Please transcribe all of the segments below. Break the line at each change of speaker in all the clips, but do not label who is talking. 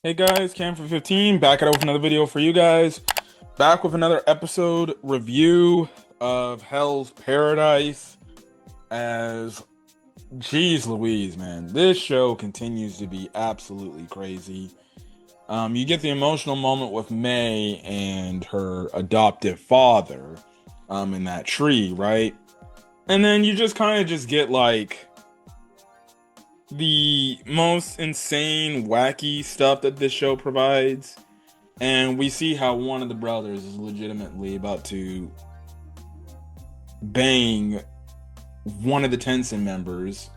Hey guys, Cam for 15 back at it with another video for you guys. Back with another episode review of Hell's Paradise. As geez Louise, man, this show continues to be absolutely crazy. You get the emotional moment with May and her adoptive father, in that tree, right? And then you just kind of just get like the most insane, wacky stuff that this show provides. And we see how one of the brothers is legitimately about to bang one of the Tensen members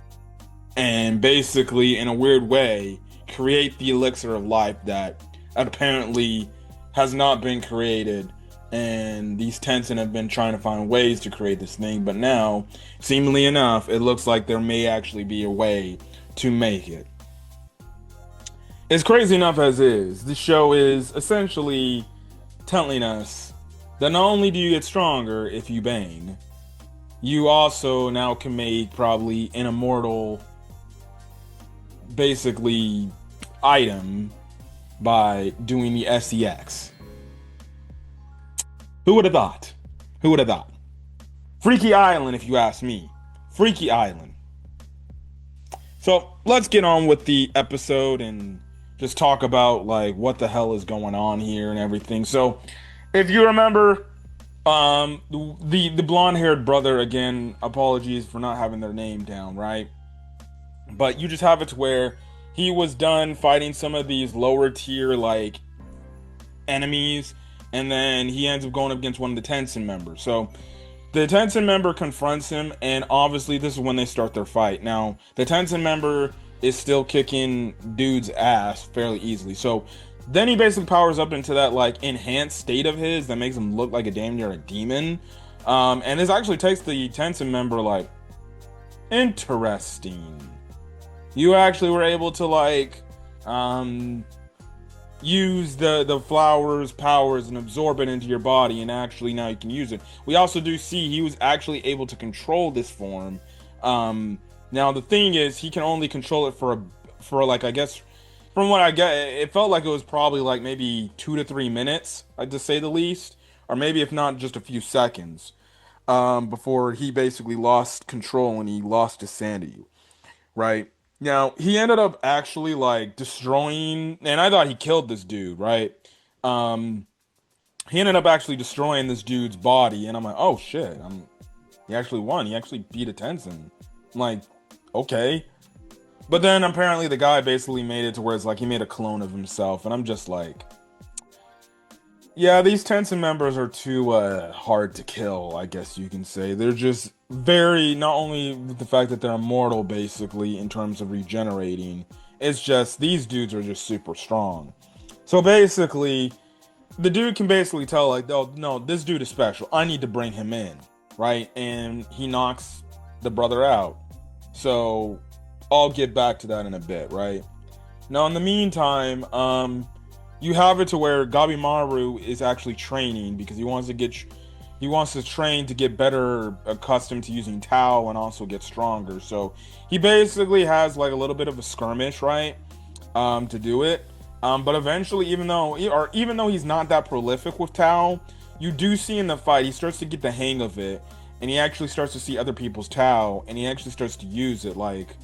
and basically, in a weird way, create the Elixir of Life that apparently has not been created. And these Tensen have been trying to find ways to create this thing, but now, seemingly enough, it looks like there may actually be a way to make it. It's crazy enough as is. The show is essentially telling us that not only do you get stronger if you bang, you also now can make probably an immortal, basically, item by doing the SEX. Who would have thought? Who would have thought? Freaky Island, if you ask me. Freaky Island. So let's get on with the episode and just talk about like what the hell is going on here and everything. So if you remember, the blonde-haired brother, again, apologies for not having their name down, right? But you just have it to where he was done fighting some of these lower tier like enemies, and then he ends up going up against one of the Tensen members. So the Tensen member confronts him, and obviously this is when they start their fight. Now, the Tensen member is still kicking dude's ass fairly easily. So then he basically powers up into that like enhanced state of his that makes him look like a damn near a demon. And this actually takes the Tensen member like, interesting. You actually were able to like use the flower's powers and absorb it into your body, and actually now you can use it. We also do see he was actually able to control this form. Now the thing is, he can only control it for like, I guess from what I get, it felt like it was probably like maybe 2 to 3 minutes, to say the least, or maybe if not just a few seconds, before he basically lost control and he lost his sanity, right? Now, he ended up actually like destroying, and I thought he killed this dude, right? Um, he ended up actually destroying this dude's body, and I'm like, oh shit, he actually won. He actually beat a Tensen. I'm like, okay. But then apparently the guy basically made it to where it's like he made a clone of himself, and I'm just like, yeah, these Tensen members are too hard to kill, I guess you can say. They're just very, not only with the fact that they're immortal, basically, in terms of regenerating, it's just these dudes are just super strong. So basically, the dude can basically tell, like, oh, no, this dude is special. I need to bring him in, right? And he knocks the brother out. So I'll get back to that in a bit, right? Now, in the meantime, you have it to where Gabimaru is actually training because he wants to train to get better accustomed to using Tao and also get stronger. So he basically has like a little bit of a skirmish, right? To do it. But eventually, even though he's not that prolific with Tao, you do see in the fight he starts to get the hang of it, and he actually starts to see other people's Tao, and he actually starts to use it. Like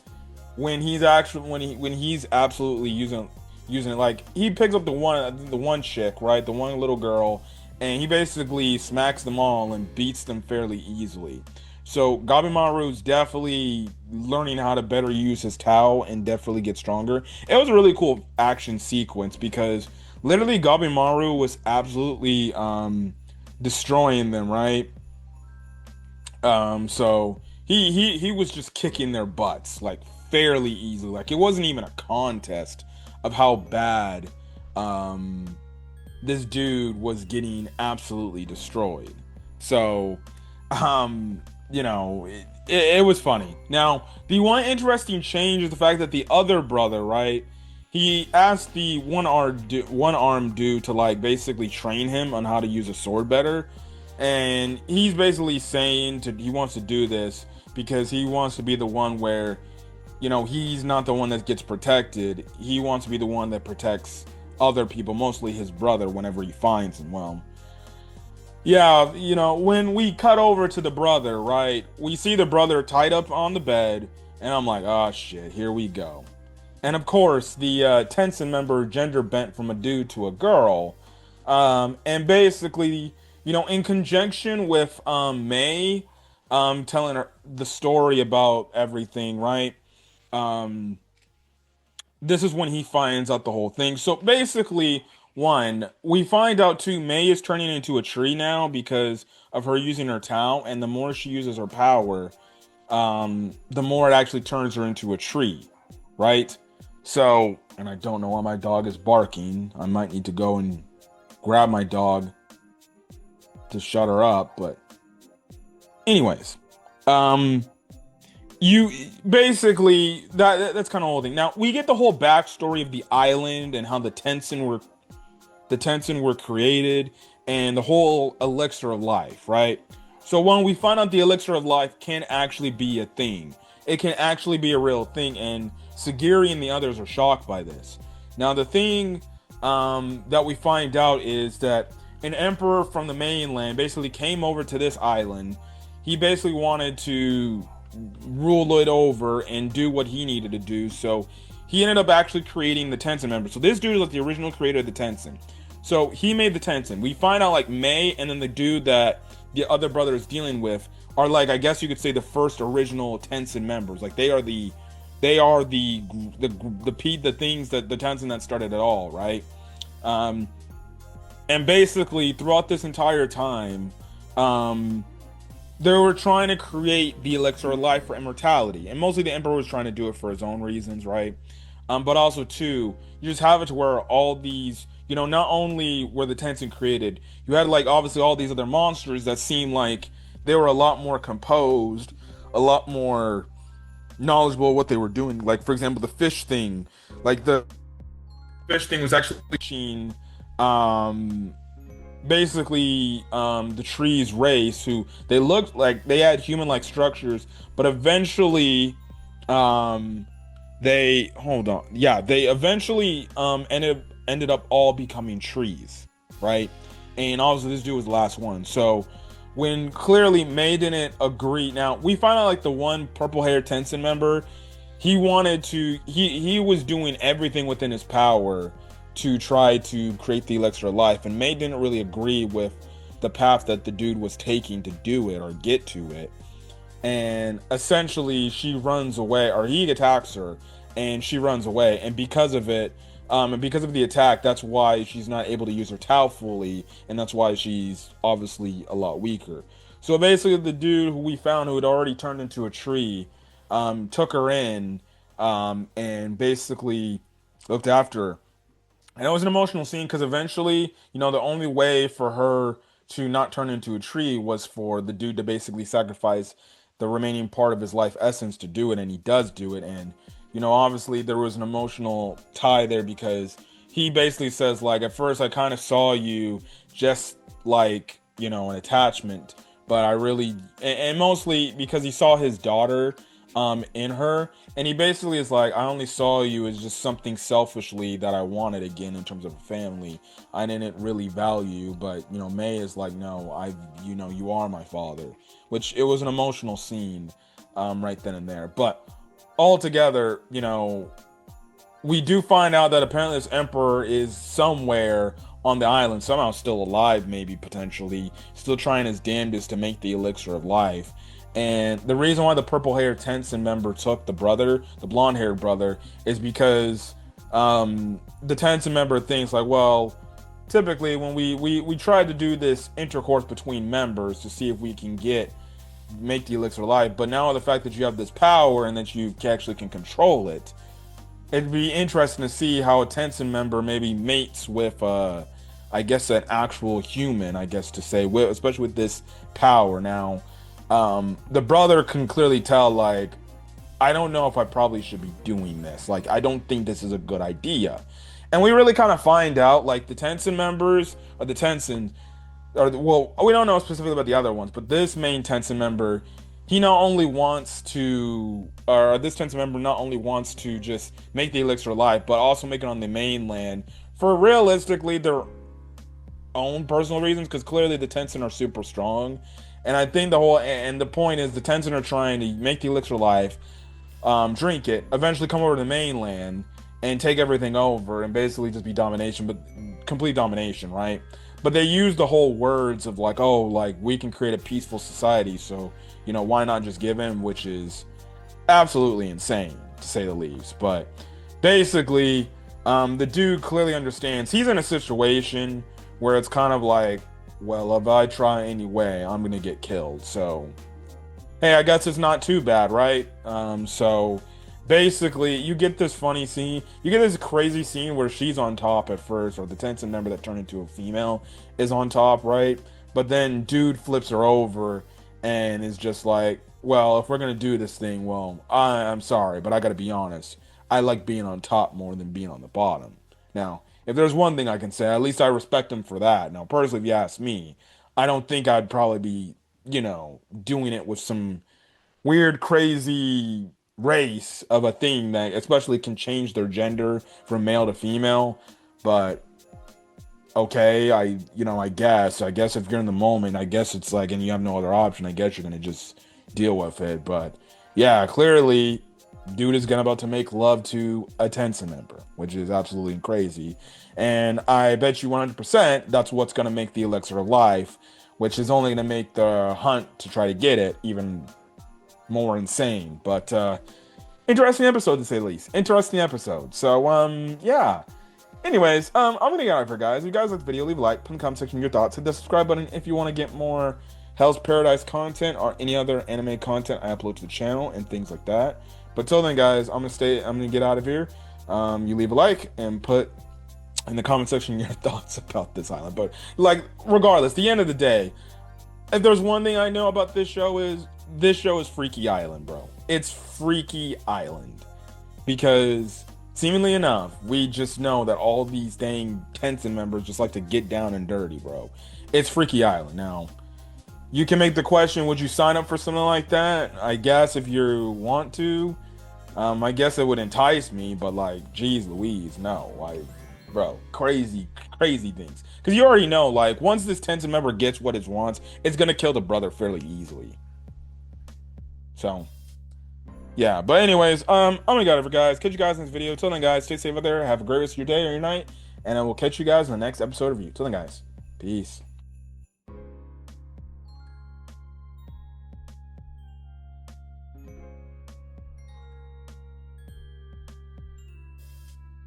when he's absolutely using it, like he picks up the one chick, right, the one little girl, and he basically smacks them all and beats them fairly easily. So Gabimaru's definitely learning how to better use his Tao and definitely get stronger. It was a really cool action sequence because literally Gabimaru was absolutely destroying them, right? So he was just kicking their butts like fairly easily. Like it wasn't even a contest of how bad this dude was getting absolutely destroyed. So it was funny. Now, the one interesting change is the fact that the other brother, right? He asked the one arm dude to like basically train him on how to use a sword better, and he's basically saying he wants to do this because he wants to be the one where he's not the one that gets protected. He wants to be the one that protects other people, mostly his brother, whenever he finds him. Well, yeah, when we cut over to the brother, right, we see the brother tied up on the bed, and I'm like, oh shit, here we go. And of course, the Tensen member gender bent from a dude to a girl. And basically, in conjunction with May telling her the story about everything, right? Um, this is when he finds out the whole thing. So basically, one, we find out too, May is turning into a tree now because of her using her talent, and the more she uses her power, the more it actually turns her into a tree, right? So, and I don't know why my dog is barking. I might need to go and grab my dog to shut her up, but anyways, um, you basically that's kind of whole thing. Now we get the whole backstory of the island and how the Tensen were created and the whole elixir of life, right? So when we find out the elixir of life can actually be a thing, it can actually be a real thing, and Sagiri and the others are shocked by this. Now the thing that we find out is that an emperor from the mainland basically came over to this island. He basically wanted to rule it over and do what he needed to do. So he ended up actually creating the Tensen member. So this dude is like the original creator of the Tensen. So he made the Tensen. We find out like May and then the dude that the other brother is dealing with are like, I guess you could say, the first original Tensen members. Like they are the things that the Tensen that started it all, right? Um, and basically throughout this entire time, they were trying to create the elixir of life for immortality, and mostly the emperor was trying to do it for his own reasons, right? But also too, you just have it to where all these, not only were the Tensen created, you had like obviously all these other monsters that seemed like they were a lot more composed, a lot more knowledgeable of what they were doing. Like for example, the fish thing, like the fish thing was actually teaching, um basically the trees race, who they looked like they had human like structures, but eventually um they hold on yeah they eventually ended up all becoming trees, right? And obviously this dude was the last one. So when clearly May didn't agree, now we find out like the one purple haired Tensen member, he was doing everything within his power to try to create the elixir of life, and May didn't really agree with the path that the dude was taking to do it or get to it. And essentially she runs away, or he attacks her and she runs away, and because of it, and because of the attack, that's why she's not able to use her Tao fully, and that's why she's obviously a lot weaker. So basically the dude who we found, who had already turned into a tree, took her in, and basically looked after her. And it was an emotional scene because eventually, the only way for her to not turn into a tree was for the dude to basically sacrifice the remaining part of his life essence to do it, and he does do it. And obviously there was an emotional tie there because he basically says like, at first I kind of saw you just like, an attachment, but I really, and mostly because he saw his daughter in her, and he basically is like, I only saw you as just something selfishly that I wanted again in terms of a family. I didn't really value, but May is like, no, you are my father, which it was an emotional scene right then and there. But altogether, we do find out that apparently this emperor is somewhere on the island, somehow still alive, maybe potentially still trying his damnedest to make the elixir of life. And the reason why the purple haired Tensen member took the brother, the blonde haired brother, is because the Tensen member thinks like, well, typically when we try to do this intercourse between members to see if we can make the elixir of life, but now the fact that you have this power and that you actually can control it, it'd be interesting to see how a Tensen member maybe mates with I guess an actual human, I guess to say, especially with this power. Now the brother can clearly tell like, I don't know if I probably should be doing this, like I don't think this is a good idea. And we really kind of find out like the Tensen members, or the Tensen, or well, we don't know specifically about the other ones, but this main Tensen member, he not only wants to, or this Tensen member not only wants to just make the Elixir of Life, but also make it on the mainland for realistically their own personal reasons, because clearly the Tensen are super strong. And I think the point is the Tensen are trying to make the Elixir of Life, drink it, eventually come over to the mainland and take everything over and basically just be domination, but complete domination, right? But they use the whole words of like, oh, like we can create a peaceful society, so why not just give in, which is absolutely insane to say the least. But basically, the dude clearly understands he's in a situation where it's kind of like, well, if I try anyway, I'm gonna get killed. So hey, I guess it's not too bad, right? So basically, you get this funny scene. You get this crazy scene where she's on top at first, or the Tensen member that turned into a female is on top, right? But then dude flips her over and is just like, well, if we're gonna do this thing, well, I'm sorry, but I gotta be honest. I like being on top more than being on the bottom. Now, if there's one thing I can say, at least I respect him for that. Now, personally, if you ask me, I don't think I'd probably be, doing it with some weird, crazy race of a thing that especially can change their gender from male to female. But okay, I guess if you're in the moment, I guess it's like, and you have no other option, I guess you're gonna just deal with it. But yeah, clearly, dude is gonna about to make love to a Tensen member, which is absolutely crazy. And I bet you 100% that's what's gonna make the Elixir of Life, which is only gonna make the hunt to try to get it even more insane. But interesting episode to say the least. Interesting episode. So yeah. Anyways, I'm gonna get out of here, guys. If you guys like the video, leave a like, put in the comment section your thoughts, hit the subscribe button if you want to get more Hell's Paradise content or any other anime content I upload to the channel and things like that. But till then, guys, I'm gonna get out of here. You leave a like and put in the comment section your thoughts about this island. But like, regardless, the end of the day, if there's one thing I know about this show is Freaky Island, bro. It's Freaky Island. Because seemingly enough, we just know that all these dang Tensen members just like to get down and dirty, bro. It's Freaky Island. Now, you can make the question, would you sign up for something like that? I guess if you want to. I guess it would entice me, but like, geez Louise, no. Like, bro, crazy, crazy things. Because you already know, like, once this Tensen member gets what it wants, it's gonna kill the brother fairly easily. So, yeah. But anyways, I'm gonna get over, guys. Catch you guys in this video. Till then, guys, stay safe out there. Have a great rest of your day or your night, and I will catch you guys in the next episode of you. Till then, guys, peace.